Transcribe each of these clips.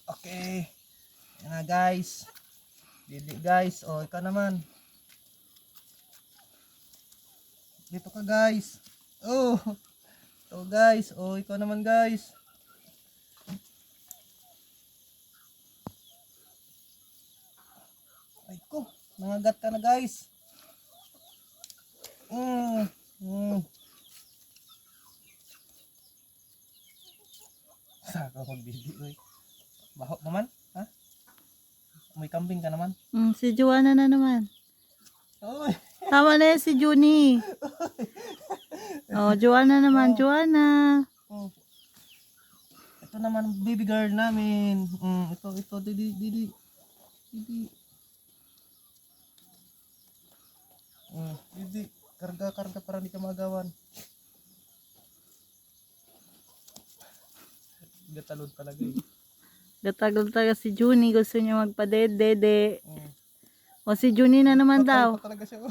Okay. Yan na guys. Didi guys. O, ikaw naman. Dito ka guys. Oh. Ito guys. O, ikaw naman guys. Ay ko. Nangagat ka na guys. Saka magbili. Baho naman. Ha? May kambing ka naman. Si Joanna na naman. Oy. Tama na yan si Juni. Oh, Joanna naman, Joanna. Oh. Ito naman baby girl namin. Ito didi. Didi, karga para di ka magawan. Gatalod talaga eh. Gatagal talaga si Juni. Gusto niya magpadede. O si Juni na naman daw. Pa talaga siya.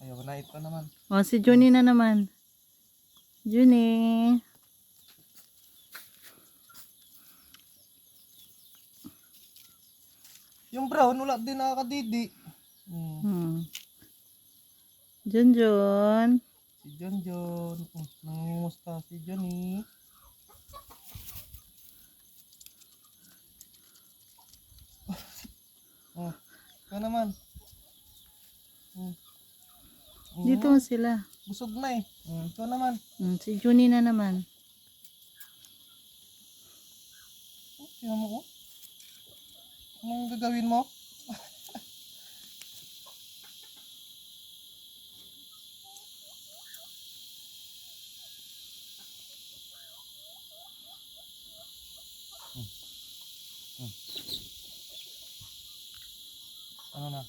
Ayaw na ito naman. O si Juni na naman. Juni. Yung brown wala din nakakadidi. Junjun. Si Junjun. Nangungusta si Johnny. Ikaw naman. Dito sila. Busog na eh. Ikaw naman. Si Juni na naman. Tingnan mo ko. Anong gagawin mo? Ano na?